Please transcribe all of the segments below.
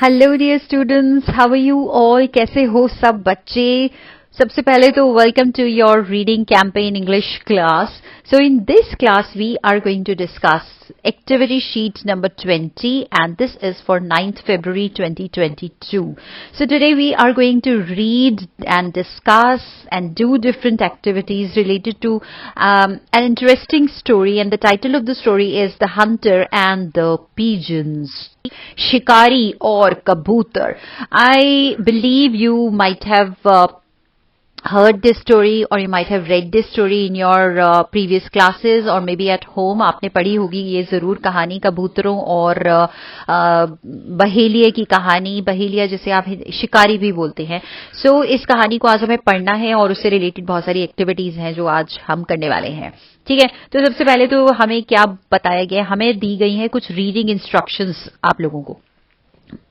Hello dear students, how are you all? कैसे हो सब बच्चे? सबसे पहले तो welcome to your reading campaign English class. So in this class we are going to discuss activity sheet number 20 and this is for 9th February 2022. So today we are going to read and discuss and do different activities related to an interesting story, and the title of the story is The Hunter and the Pigeons. Shikari or Kabutar. I believe you might have heard this story or you might have read this story in your previous classes or maybe at home. आपने पढ़ी होगी ये जरूर कहानी, कबूतरों और बहेलिया की कहानी. बहेलिया जिसे आप शिकारी भी बोलते हैं. सो इस कहानी को आज हमें पढ़ना है और उससे रिलेटेड बहुत सारी एक्टिविटीज हैं जो आज हम करने वाले हैं. ठीक है, तो सबसे पहले तो हमें क्या बताया गया, हमें दी गई है कुछ रीडिंग इंस्ट्रक्शंस. आप लोगों को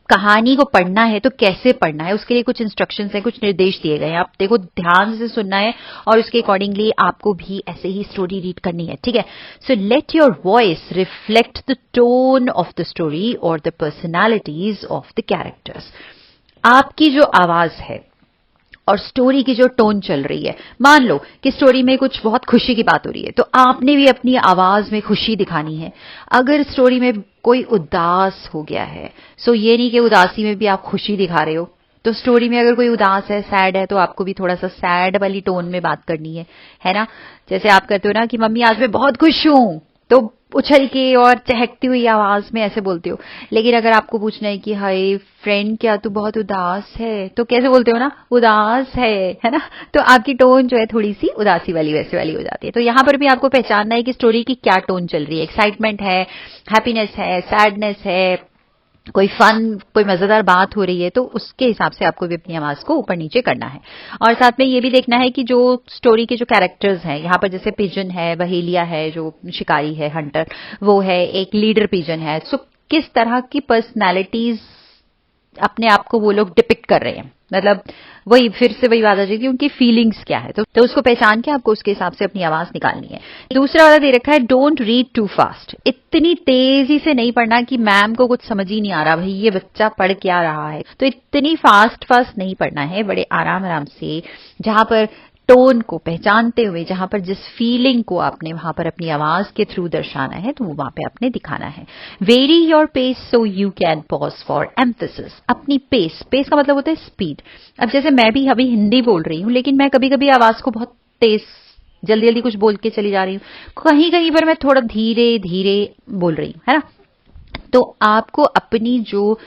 कहानी को पढ़ना है तो कैसे पढ़ना है उसके लिए कुछ इंस्ट्रक्शंस हैं, कुछ निर्देश दिए गए हैं. आप देखो, ध्यान से सुनना है और उसके अकॉर्डिंगली आपको भी ऐसे ही स्टोरी रीड करनी है. ठीक है, so let your voice reflect the tone of the story और the personalities of the characters. आपकी जो आवाज है और स्टोरी की जो टोन चल रही है, मान लो कि स्टोरी में कुछ बहुत खुशी की बात हो रही है तो आपने भी अपनी आवाज में खुशी दिखानी है. अगर स्टोरी में कोई उदास हो गया है, सो ये नहीं कि उदासी में भी आप खुशी दिखा रहे हो. तो स्टोरी में अगर कोई उदास है, सैड है, तो आपको भी थोड़ा सा सैड वाली टोन में बात करनी है ना. जैसे आप कहते हो ना कि मम्मी आज मैं बहुत खुश हूं, तो उछल के और चहकती हुई आवाज में ऐसे बोलते हो. लेकिन अगर आपको पूछना है कि हाय फ्रेंड क्या तू बहुत उदास है, तो कैसे बोलते हो ना, उदास है ना. तो आपकी टोन जो है थोड़ी सी उदासी वाली वैसे वाली हो जाती है. तो यहां पर भी आपको पहचानना है कि स्टोरी की क्या टोन चल रही है. एक्साइटमेंट है, हैप्पीनेस है, सैडनेस है, कोई फन, कोई मजेदार बात हो रही है, तो उसके हिसाब से आपको भी अपनी आवाज को ऊपर नीचे करना है. और साथ में ये भी देखना है कि जो स्टोरी के जो कैरेक्टर्स हैं, यहाँ पर जैसे पिजन है, बहेलिया है जो शिकारी है, हंटर वो है, एक लीडर पिजन है. सो किस तरह की पर्सनैलिटीज अपने आप को वो लोग डिपिक्ट कर रहे हैं, मतलब वही फिर से वही बात आ जाएगी, उनकी फीलिंग्स क्या है. तो उसको पहचान के आपको उसके हिसाब से अपनी आवाज निकालनी है. दूसरा वाला दे रखा है, डोंट रीड टू फास्ट. इतनी तेजी से नहीं पढ़ना कि मैम को कुछ समझ ही नहीं आ रहा, भाई ये बच्चा पढ़ क्या रहा है. तो इतनी फास्ट नहीं पढ़ना है, बड़े आराम आराम से, जहां पर टोन को पहचानते हुए, जहां पर जिस फीलिंग को आपने वहां पर अपनी आवाज के थ्रू दर्शाना है तो वो वहां पे आपने दिखाना है. Vary your pace so you can pause for emphasis. अपनी पेस का मतलब होता है स्पीड. अब जैसे मैं भी अभी हिंदी बोल रही हूं, लेकिन मैं कभी कभी आवाज को बहुत तेज जल्दी जल्दी कुछ बोल के चली जा रही हूँ, कहीं कहीं पर मैं थोड़ा धीरे धीरे बोल रही हूँ, है ना. तो आपको अपनी जो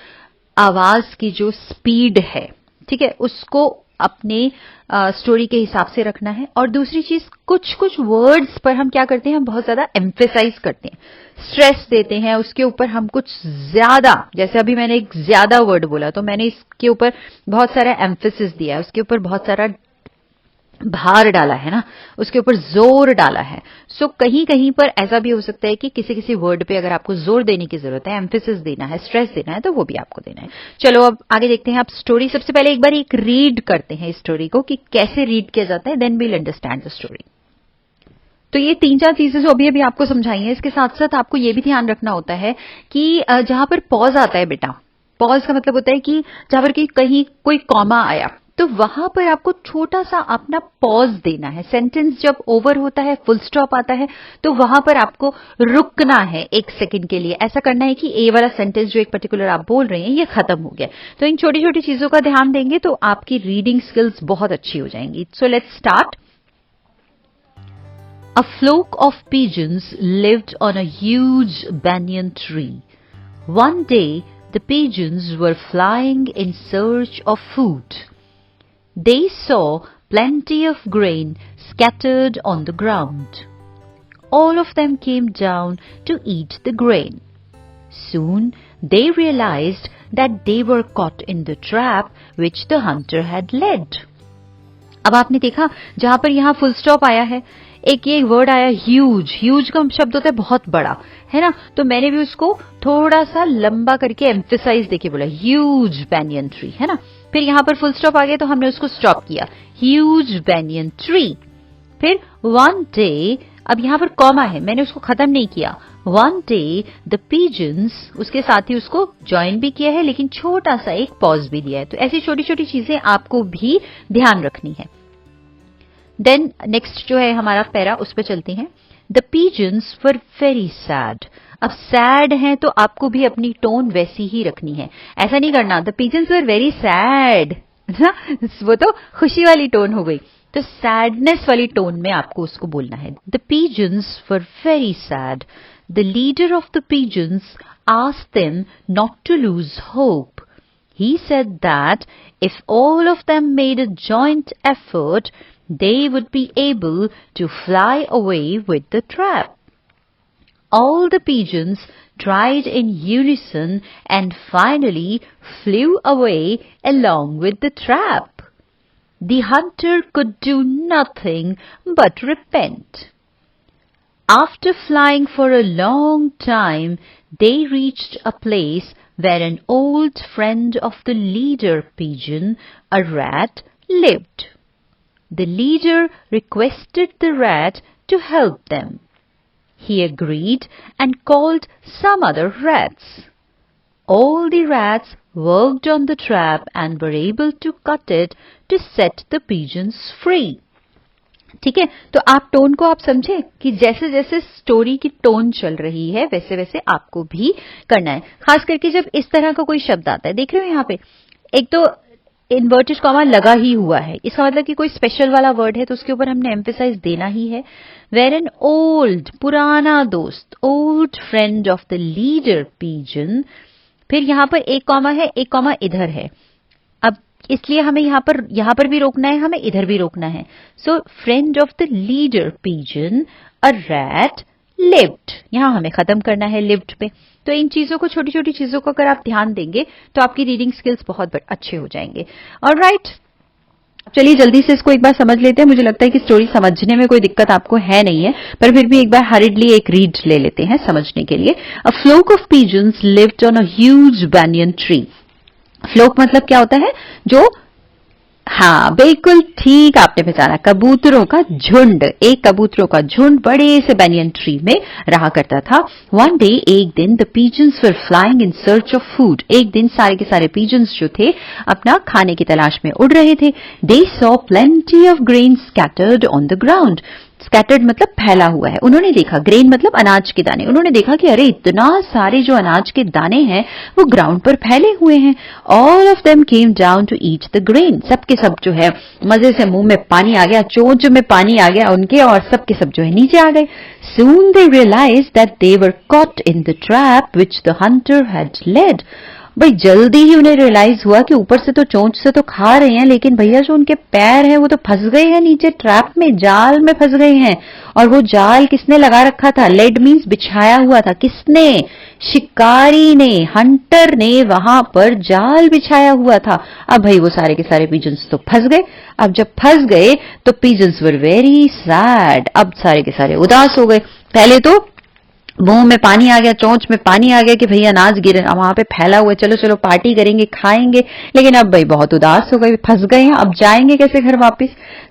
आवाज की जो स्पीड है, ठीक है, उसको अपने स्टोरी के हिसाब से रखना है. और दूसरी चीज, कुछ वर्ड्स पर हम क्या करते हैं, हम बहुत ज्यादा एम्फेसाइज करते हैं, स्ट्रेस देते हैं उसके ऊपर. हम कुछ ज्यादा, जैसे अभी मैंने एक ज्यादा वर्ड बोला तो मैंने इसके ऊपर बहुत सारा एम्फेसिस दिया है, उसके ऊपर बहुत सारा भार डाला है ना, उसके ऊपर जोर डाला है. सो कहीं कहीं पर ऐसा भी हो सकता है कि किसी किसी वर्ड पे अगर आपको जोर देने की जरूरत है, एम्फेसिस देना है, स्ट्रेस देना है, तो वो भी आपको देना है. चलो अब आगे देखते हैं. आप स्टोरी सबसे पहले एक बार एक रीड करते हैं इस स्टोरी को कि कैसे रीड किया जाता है, then we'll understand the story. तो ये 3-4 चीजें जो अभी आपको समझाई है, इसके साथ साथ आपको ये भी ध्यान रखना होता है कि जहां पर पॉज आता है बेटा, पॉज का मतलब होता है कि जहां पर कहीं कोई कॉमा आया तो वहां पर आपको छोटा सा अपना पॉज देना है. सेंटेंस जब ओवर होता है, फुल स्टॉप आता है, तो वहां पर आपको रुकना है 1 सेकंड के लिए. ऐसा करना है कि ए वाला सेंटेंस जो एक पर्टिकुलर आप बोल रहे हैं ये खत्म हो गया. तो इन छोटी छोटी चीजों का ध्यान देंगे तो आपकी रीडिंग स्किल्स बहुत अच्छी हो जाएंगी. So let's start. A flock of pigeons lived on a huge banyan tree. One day, the pigeons were flying in search of food. They saw plenty of grain scattered on the ground. All of them came down to eat the grain. Soon, they realized that they were caught in the trap which the hunter had laid. अब आपने देखा जहां पर यहां full stop आया है, एक ये वर्ड आया ह्यूज का शब्द होता है बहुत बड़ा, है ना. तो मैंने भी उसको थोड़ा सा लंबा करके एम्फेसाइज देके बोला, ह्यूज बैनियन ट्री, है ना. फिर यहां पर फुल स्टॉप आ गया तो हमने उसको स्टॉप किया, ह्यूज बैनियन ट्री. फिर वन डे, अब यहां पर कॉमा है, मैंने उसको खत्म नहीं किया. वन डे द pigeons, उसके साथ ही उसको ज्वाइन भी किया है लेकिन छोटा सा एक पॉज भी दिया है। तो ऐसी छोटी छोटी चीजें आपको भी ध्यान रखनी है। देन नेक्स्ट जो है हमारा पैरा, उस पर चलते हैं। The pigeons were very sad। अब सैड है तो आपको भी अपनी टोन वैसी ही रखनी है, ऐसा नहीं करना the pigeons were very sad ना, वो तो खुशी वाली टोन हो गई। तो सैडनेस वाली टोन में आपको उसको बोलना है। The pigeons were very sad। The leader of the pigeons asked them not to lose hope. He said that if all of them made a joint effort, they would be able to fly away with the trap. All the pigeons tried in unison and finally flew away along with the trap. The hunter could do nothing but repent. After flying for a long time, they reached a place where an old friend of the leader pigeon, a rat, lived. The leader requested the rat to help them. He agreed and called some other rats. All the rats worked on the trap and were able to cut it to set the pigeons free. ठीक है, तो आप tone को आप समझे कि जैसे जैसे स्टोरी की टोन चल रही है वैसे वैसे आपको भी करना है। खास करके जब इस तरह का कोई शब्द आता है, देख रहे हो यहाँ पे एक तो इन्वर्टेड कॉमा लगा ही हुआ है, इसका मतलब कि कोई स्पेशल वाला वर्ड है तो उसके ऊपर हमने एम्फेसाइज देना ही है। वेर एन ओल्ड, पुराना दोस्त, old friend of the leader pigeon, फिर यहाँ पर एक कॉमा है, एक कॉमा इधर है। अब इसलिए हमें यहाँ पर भी रोकना है, हमें इधर भी रोकना है। So friend of the leader pigeon, a rat lived, यहां हमें खत्म करना है लिव्ड पे। तो इन चीजों को, छोटी छोटी चीजों को अगर आप ध्यान देंगे तो आपकी रीडिंग स्किल्स बहुत अच्छे हो जाएंगे। ऑलराइट, चलिए जल्दी से इसको एक बार समझ लेते हैं। मुझे लगता है कि स्टोरी समझने में कोई दिक्कत आपको है नहीं है, पर फिर भी एक बार हरिडली एक रीड ले लेते हैं समझने के लिए। A flock of pigeons lived on a huge banyan tree. Flock मतलब क्या होता है? जो, हाँ बिल्कुल ठीक आपने पहचाना, कबूतरों का झुंड। एक कबूतरों का झुंड बड़े से बैनियन ट्री में रहा करता था। वन डे, एक दिन, the pigeons were flying in search of food. एक दिन सारे के सारे पिजन्स जो थे अपना खाने की तलाश में उड़ रहे थे। They saw plenty of grain scattered on the ground. Scattered मतलब फैला हुआ है। उन्होंने देखा, ग्रेन मतलब अनाज के दाने, उन्होंने देखा कि अरे इतना सारे जो अनाज के दाने हैं वो ग्राउंड पर फैले हुए हैं। All of them came down to eat the grain. सबके सब जो है मजे से मुंह में पानी आ गया, चोंच में पानी आ गया उनके, और सबके सब जो है नीचे आ गए। Soon they realized that they were caught in the trap which the hunter had led. भाई जल्दी ही उन्हें रियलाइज हुआ कि ऊपर से तो चोंच से तो खा रहे हैं, लेकिन भैया जो उनके पैर हैं वो तो फंस गए हैं नीचे ट्रैप में, जाल में फंस गए हैं। और वो जाल किसने लगा रखा था? लेड मीन्स बिछाया हुआ था। किसने? शिकारी ने, हंटर ने वहां पर जाल बिछाया हुआ था। अब भाई वो सारे के सारे पिजन्स तो फंस गए। अब जब फंस गए तो पिजन्स वर वेरी सैड। अब सारे के सारे उदास हो गए। पहले तो मुंह में पानी आ गया, चोंच में पानी आ गया कि भैया अनाज गिरे वहां पे फैला हुआ है, चलो चलो पार्टी करेंगे, खाएंगे। लेकिन अब भाई बहुत उदास हो गए, फंस गए हैं, अब जाएंगे कैसे घर वापस?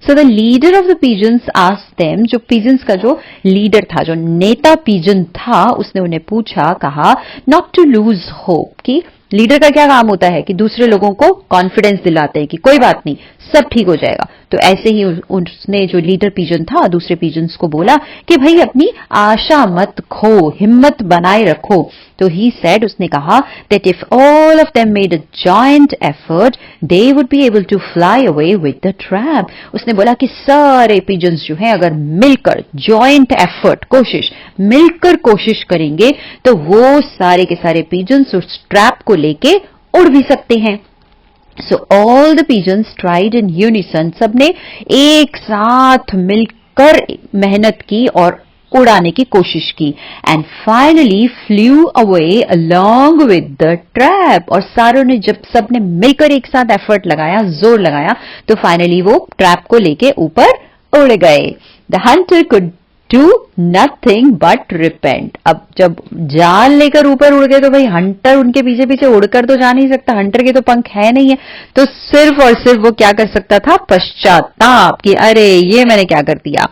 So the leader of the pigeons asked them, जो पिजन्स का जो लीडर था, जो नेता पिजन था, उसने उन्हें पूछा, कहा नॉट टू लूज होप, कि लीडर का क्या काम होता है कि दूसरे लोगों को कॉन्फिडेंस दिलाते हैं कि कोई बात नहीं, सब ठीक हो जाएगा। तो ऐसे ही उसने, जो लीडर पिजन था, दूसरे पिजन्स को बोला कि भाई अपनी आशा मत खो, हिम्मत बनाए रखो। तो ही सेड, उसने कहा that if all of them made a joint effort they would be able to fly away with the trap. उसने बोला कि सारे पिजन्स जो हैं अगर मिलकर, जॉइंट एफर्ट, कोशिश, मिलकर कोशिश करेंगे तो वो सारे के सारे पिजन्स उस ट्रैप को लेके उड़ भी सकते हैं। So all the pigeons tried in unison, सबने एक साथ मिलकर मेहनत की और उड़ाने की कोशिश की। And finally flew away along with the trap, और सारों ने, जब सबने मिलकर एक साथ एफर्ट लगाया, जोर लगाया, तो फाइनली वो ट्रैप को लेके ऊपर उड़ गए। The hunter could do nothing but repent। अब जब जाल लेकर ऊपर उड़ गए तो भाई हंटर उनके पीछे पीछे उड़कर तो जा नहीं सकता, हंटर के तो पंख है नहीं है, तो सिर्फ और सिर्फ वो क्या कर सकता था? पश्चाताप, कि अरे ये मैंने क्या कर दिया।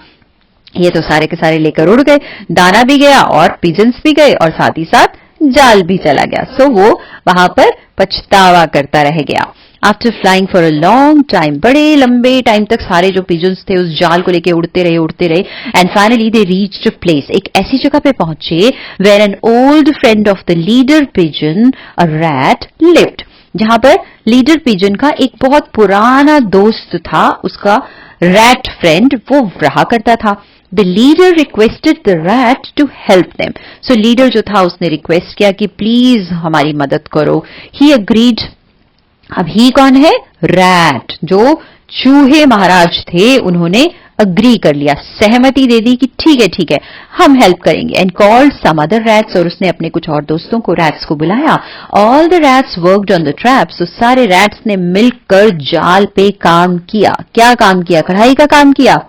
ये तो सारे के सारे लेकर उड़ गए, दाना भी गया और पिजन्स भी गए और साथ ही साथ जाल भी चला गया। सो वो वहां पर पछतावा करता रह गया। After flying for a long time, बड़े लंबे टाइम तक सारे जो पिजन्स थे उस जाल को लेके उड़ते रहे and finally they reached a place, एक ऐसी जगह पे पहुंचे where an old friend of the leader pigeon, a rat, lived, जहां पर लीडर पिजन का एक बहुत पुराना दोस्त था, उसका रैट फ्रेंड वो रहा करता था। The leader requested the rat to help them. So leader जो था उसने रिक्वेस्ट किया कि प्लीज हमारी मदद करो। He agreed. अब ही कौन है? रैट, जो चूहे महाराज थे, उन्होंने अग्री कर लिया, सहमति दे दी कि ठीक है हम हेल्प करेंगे। And called some other rats, और उसने अपने कुछ और दोस्तों को, रैट्स को बुलाया। All the rats worked on the traps, तो सारे रैट्स ने मिलकर जाल पे काम किया। क्या काम किया? कढ़ाई का काम किया?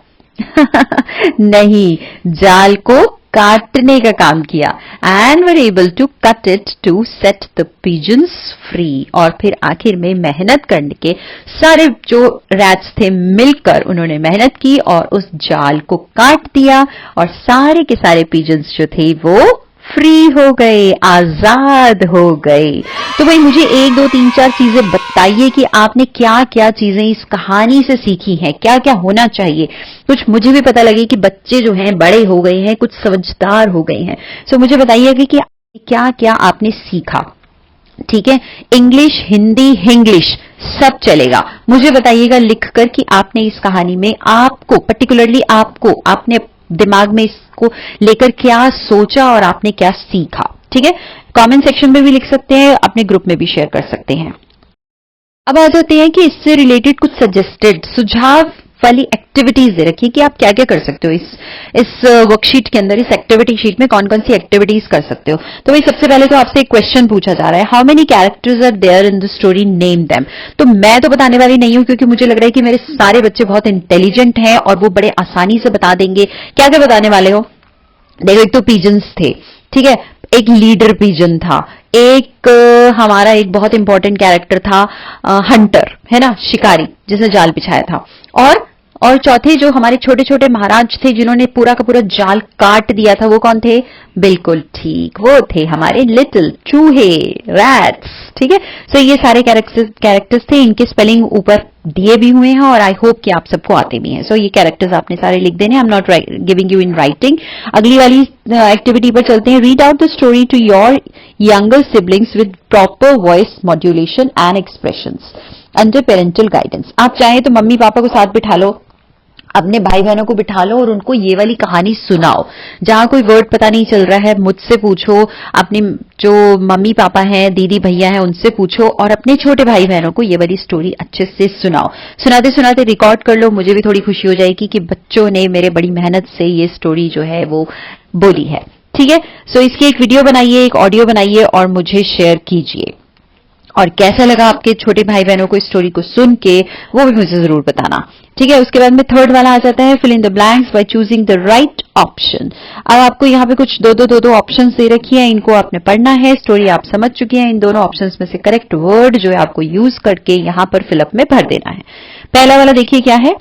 नहीं, जाल को काटने का काम किया। And were able to cut it to set the pigeons free, और फिर आखिर में मेहनत करके सारे जो रैट्स थे मिलकर उन्होंने मेहनत की और उस जाल को काट दिया और सारे के सारे पिजन्स जो थे वो फ्री हो गए, आजाद हो गए। तो भाई मुझे 1 2 3 4 चीजें बताइए कि आपने क्या क्या चीजें इस कहानी से सीखी हैं, क्या क्या होना चाहिए। कुछ मुझे भी पता लगे कि बच्चे जो हैं बड़े हो गए हैं, कुछ समझदार हो गए हैं। सो मुझे बताइए कि क्या क्या आपने सीखा। ठीक है, इंग्लिश, हिंदी, हिंग्लिश सब चलेगा। मुझे बताइएगा लिखकर कि आपने इस कहानी में आपको, पर्टिकुलरली आपको, आपने दिमाग में इसको लेकर क्या सोचा और आपने क्या सीखा। ठीक है, कमेंट सेक्शन में भी लिख सकते हैं, अपने ग्रुप में भी शेयर कर सकते हैं। अब आ जाते हैं कि इससे रिलेटेड कुछ सजेस्टेड, सुझाव वाली एक्टिविटीज दे रखी कि आप क्या क्या कर सकते हो इस वर्कशीट के अंदर, इस एक्टिविटी शीट में कौन कौन सी एक्टिविटीज कर सकते हो। तो भाई सबसे पहले तो आपसे एक क्वेश्चन पूछा जा रहा है, how many characters are there in the story, name them. तो मैं तो बताने वाली नहीं हूं क्योंकि मुझे लग रहा है कि मेरे सारे बच्चे बहुत इंटेलिजेंट हैं और वो बड़े आसानी से बता देंगे। क्या क्या बताने वाले हो? देखो, एक तो पिजन्स थे, ठीक है, एक लीडर पिजन था, एक हमारा एक बहुत इंपॉर्टेंट कैरेक्टर था हंटर, है ना, शिकारी जिसने जाल बिछाया था, और चौथे जो हमारे छोटे छोटे महाराज थे जिन्होंने पूरा का पूरा जाल काट दिया था, वो कौन थे? बिल्कुल ठीक, वो थे हमारे लिटिल चूहे, रैट्स। ठीक है, सो ये सारे कैरेक्टर्स थे, इनके स्पेलिंग ऊपर दिए भी हुए हैं और आई होप कि आप सबको आते भी हैं। सो ये कैरेक्टर्स आपने सारे लिख देने, I am not giving you in writing. अगली वाली एक्टिविटी पर चलते हैं, read out the story to your younger siblings with proper voice modulation and expressions under parental guidance. आप चाहें तो मम्मी पापा को साथ बिठा लो, अपने भाई बहनों को बिठा लो और उनको ये वाली कहानी सुनाओ। जहां कोई वर्ड पता नहीं चल रहा है मुझसे पूछो, अपने जो मम्मी पापा हैं, दीदी भैया हैं, उनसे पूछो और अपने छोटे भाई बहनों को ये वाली स्टोरी अच्छे से सुनाओ। सुनाते सुनाते रिकॉर्ड कर लो, मुझे भी थोड़ी खुशी हो जाएगी कि बच्चों ने मेरे बड़ी मेहनत से ये स्टोरी जो है वो बोली है। ठीक है, सो इसकी एक वीडियो बनाइए, एक ऑडियो बनाइए और मुझे शेयर कीजिए। और कैसा लगा आपके छोटे भाई बहनों को इस स्टोरी को सुन के, वो भी मुझे जरूर बताना। ठीक है, उसके बाद में थर्ड वाला आ जाता है, fill in the blanks by choosing the right option. अब आपको यहाँ पे कुछ दो ऑप्शंस दे रखी है, इनको आपने पढ़ना है। स्टोरी आप समझ चुके हैं, इन दोनों ऑप्शंस में से करेक्ट वर्ड जो है आपको यूज करके यहाँ पर फिलअप में भर देना है। पहला वाला देखिए क्या है,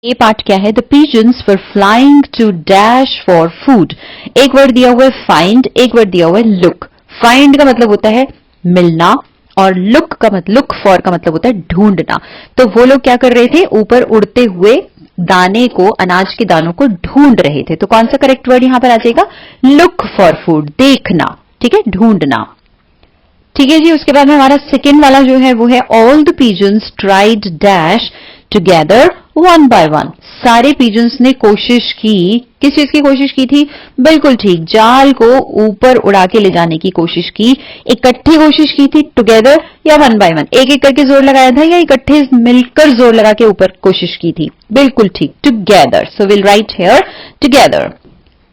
ये पार्ट क्या है, the pigeons were flying to dash for food. एक वर्ड दिया हुआ है फाइंड, एक वर्ड दिया हुआ है लुक। फाइंड का मतलब होता है मिलना और लुक फॉर का मतलब होता है ढूंढना। तो वो लोग क्या कर रहे थे, ऊपर उड़ते हुए दाने को, अनाज के दानों को ढूंढ रहे थे। तो कौन सा करेक्ट वर्ड यहां पर आ जाएगा? लुक फॉर फूड, देखना। ठीक है, ढूंढना। ठीक है जी, उसके बाद में हमारा सेकेंड वाला जो है वो है, all the pigeons tried dash together one by one. सारे पिजन्स ने कोशिश की, किस चीज की कोशिश की थी? बिल्कुल ठीक, जाल को ऊपर उड़ा के ले जाने की कोशिश की। इकट्ठी कोशिश की थी, टुगेदर या वन बाय वन, एक एक करके जोर लगाया था या इकट्ठे मिलकर जोर लगा के ऊपर कोशिश की थी? बिल्कुल ठीक, together. So will write here together.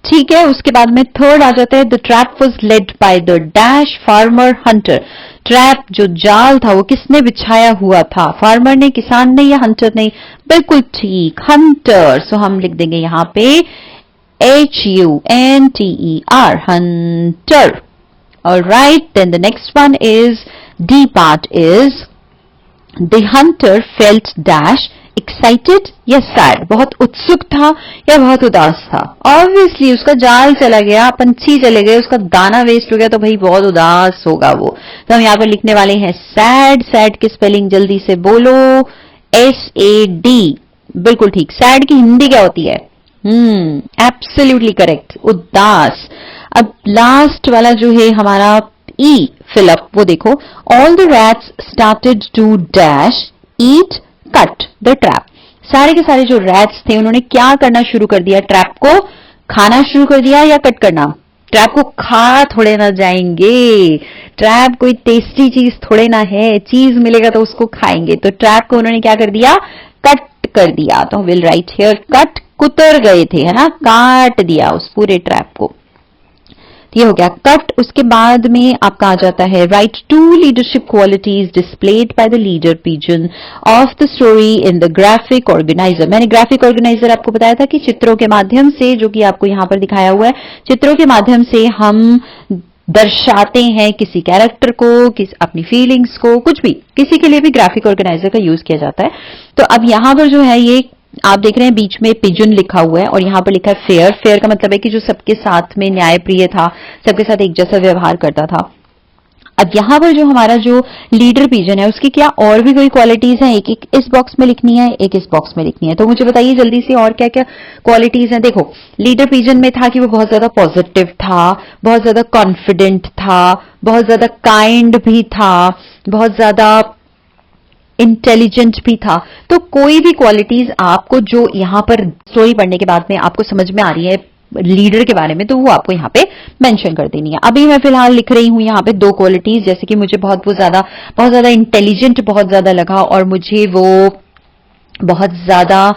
ठीक है, उसके बाद में थर्ड आ जाता है, the trap was led by the dash farmer Hunter. Trap जो जाल था वो किसने बिछाया हुआ था? फार्मर ने, किसान ने या हंटर ने? बिल्कुल ठीक, हंटर। सो हम लिख देंगे यहां पे HUNTER, hunter. Alright, then the next one is, D part is, the hunter felt dash excited या सैड, बहुत उत्सुक था या बहुत उदास था। ऑब्वियसली उसका जाल चला गया, पंछी चले गए, उसका दाना वेस्ट हो गया, तो भाई बहुत उदास होगा वो। तो हम यहाँ पर लिखने वाले हैं सैड। सैड की स्पेलिंग जल्दी से बोलो, SAD। बिल्कुल ठीक। सैड की हिंदी क्या होती है? एब्सोल्युटली करेक्ट, उदास। अब लास्ट वाला जो है हमारा E फिलअप, वो देखो, all the rats started to dash eat cut the trap. सारे के सारे जो रैट्स थे उन्होंने क्या करना शुरू कर दिया? ट्रैप को खाना शुरू कर दिया या कट करना? ट्रैप को खा थोड़े ना जाएंगे, ट्रैप कोई टेस्टी चीज थोड़े ना है, चीज मिलेगा तो उसको खाएंगे। तो ट्रैप को उन्होंने क्या कर दिया? कट कर दिया। तो विल राइट हियर कट, कुतर गए थे, है ना, काट दिया उस पूरे ट्रैप को। ये हो गया कट। उसके बाद में आपका आ जाता है right 2 leadership qualities displayed by the leader pigeon of the story in the graphic organiser. मैंने ग्राफिक ऑर्गेनाइजर आपको बताया था कि चित्रों के माध्यम से, जो कि आपको यहां पर दिखाया हुआ है, चित्रों के माध्यम से हम दर्शाते हैं किसी कैरेक्टर को, अपनी फीलिंग्स को, कुछ भी, किसी के लिए भी ग्राफिक ऑर्गेनाइजर का यूज किया जाता है। तो अब यहां पर जो है ये आप देख रहे हैं बीच में पिजन लिखा हुआ है और यहां पर लिखा है फेयर। फेयर का मतलब है कि जो सबके साथ में न्यायप्रिय था, सबके साथ एक जैसा व्यवहार करता था। अब यहां पर जो हमारा जो लीडर पिजन है उसकी क्या और भी कोई क्वालिटीज हैं? एक एक इस बॉक्स में लिखनी है, एक इस बॉक्स में लिखनी है। तो मुझे बताइए जल्दी से और क्या क्या क्वालिटीज हैं। देखो, लीडर पिजन में था कि वो बहुत ज्यादा पॉजिटिव था, बहुत ज्यादा कॉन्फिडेंट था, बहुत ज्यादा काइंड भी था, बहुत ज्यादा इंटेलिजेंट भी था। तो कोई भी क्वालिटीज आपको जो यहां पर स्टोरी पढ़ने के बाद में आपको समझ में आ रही है लीडर के बारे में, तो वो आपको यहाँ पे मेंशन कर देनी है। अभी मैं फिलहाल लिख रही हूं यहाँ पे 2 क्वालिटीज, जैसे कि मुझे बहुत ज्यादा इंटेलिजेंट बहुत ज्यादा लगा और मुझे वो बहुत ज्यादा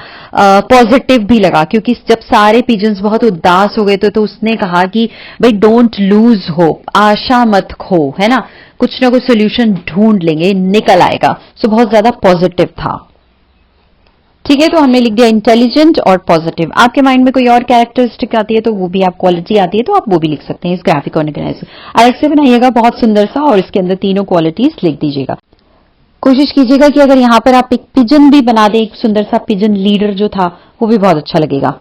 पॉजिटिव भी लगा, क्योंकि जब सारे पिजन्स बहुत उदास हो गए तो उसने कहा कि भाई डोंट लूज होप, आशा मत खो, है ना, कुछ ना कुछ सोल्यूशन ढूंढ लेंगे, निकल आएगा। सो बहुत ज्यादा पॉजिटिव था। ठीक है, तो हमने लिख दिया इंटेलिजेंट और पॉजिटिव। आपके माइंड में कोई और कैरेक्टरिस्टिक आती है तो वो भी, आप क्वालिटी आती है तो आप वो भी लिख सकते हैं इस ग्राफिक ऑर्गेनाइजर। अलग से बनाइएगा बहुत सुंदर सा और इसके अंदर तीनों क्वालिटीज लिख दीजिएगा। कोशिश कीजिएगा कि अगर यहां पर आप एक पिजन भी बना दें, एक सुंदर सा पिजन लीडर जो था, वो भी बहुत अच्छा लगेगा।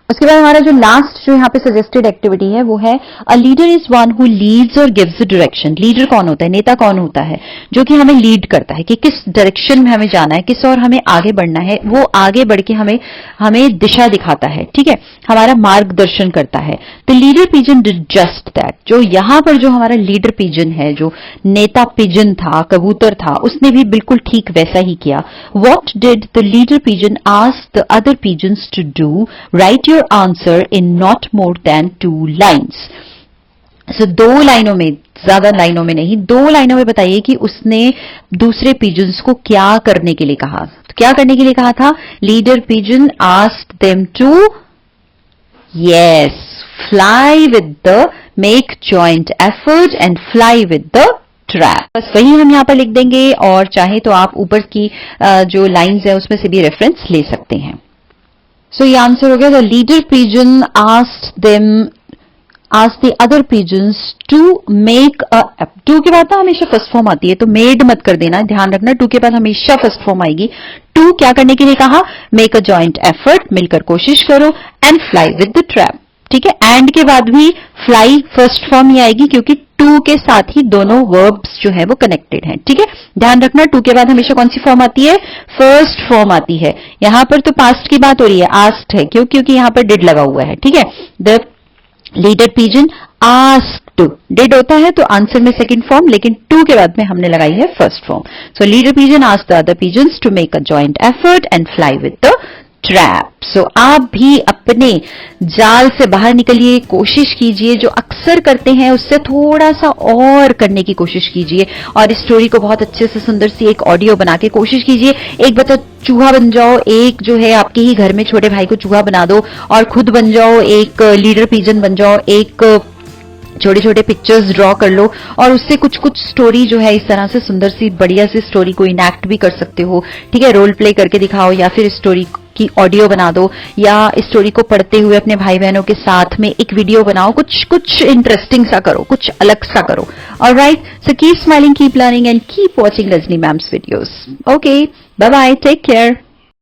उसके बाद हमारा जो लास्ट जो यहाँ पे सजेस्टेड एक्टिविटी है वो है a leader is one who Leeds और गिव्स द डायरेक्शन। लीडर कौन होता है? नेता कौन होता है? जो कि हमें लीड करता है कि किस डायरेक्शन में हमें जाना है, किस और हमें आगे बढ़ना है, वो आगे बढ़ के हमें दिशा दिखाता है, ठीक है, हमारा मार्गदर्शन करता है। The leader pigeon did just that. जो यहां पर जो हमारा लीडर पिजन है, जो नेता पिजन था, कबूतर था, उसने भी बिल्कुल ठीक वैसा ही किया। What did the leader pigeon ask the other pigeons to do? Write your answer in not more than 2 lines. So 2 लाइनों में, ज्यादा लाइनों में नहीं, 2 लाइनों में बताइए कि उसने दूसरे पिजन्स को क्या करने के लिए कहा। तो क्या करने के लिए कहा था? Leader pigeon asked them to, yes, fly with the, make joint effort and fly with the trap. बस वही हम यहां पर लिख देंगे और चाहे तो आप ऊपर की जो लाइन्स है उसमें से भी रेफरेंस ले सकते हैं। सो ये आंसर हो गया। The leader pigeon asked the other pigeons to make a, to के बाद ना हमेशा फर्स्ट फॉर्म आती है, तो मेड मत कर देना, ध्यान रखना, टू के बाद हमेशा फर्स्ट फॉर्म आएगी। टू क्या करने के लिए कहा? मेक अ जॉइंट एफर्ट, मिलकर कोशिश करो, and fly with the trap. ठीक है, एंड के बाद भी फ्लाई फर्स्ट फॉर्म ही आएगी क्योंकि टू के साथ ही दोनों वर्ब्स जो है वो कनेक्टेड हैं। ठीक है, ध्यान रखना, टू के बाद हमेशा कौन सी फॉर्म आती है? फर्स्ट फॉर्म आती है। यहां पर तो पास्ट की बात हो रही है, आस्क्ड है, क्योंकि यहां पर डिड लगा हुआ है। ठीक है, the leader pigeon asked, did होता है तो आंसर में सेकंड फॉर्म, लेकिन टू के बाद में हमने लगाई है first form. So leader pigeon asked the other pigeons to make a joint effort and fly with the trap. So आप भी अपने जाल से बाहर निकलिए, कोशिश कीजिए, जो अक्सर करते हैं उससे थोड़ा सा और करने की कोशिश कीजिए और इस स्टोरी को बहुत अच्छे से सुंदर सी एक ऑडियो बना के कोशिश कीजिए। एक बच्चा चूहा बन जाओ, एक जो है आपके ही घर में छोटे भाई को चूहा बना दो और खुद बन जाओ, एक लीडर पिजन बन जाओ, एक छोटे छोटे पिक्चर्स ड्रॉ कर लो और उससे कुछ कुछ स्टोरी जो है इस तरह से सुंदर सी बढ़िया सी स्टोरी को इनैक्ट भी कर सकते हो। ठीक है, रोल प्ले करके दिखाओ या फिर स्टोरी की ऑडियो बना दो या स्टोरी को पढ़ते हुए अपने भाई बहनों के साथ में एक वीडियो बनाओ, कुछ इंटरेस्टिंग सा करो, कुछ अलग सा करो। Alright, so keep smiling, keep learning and keep watching Rajni ma'am's videos. Okay, bye bye, take care.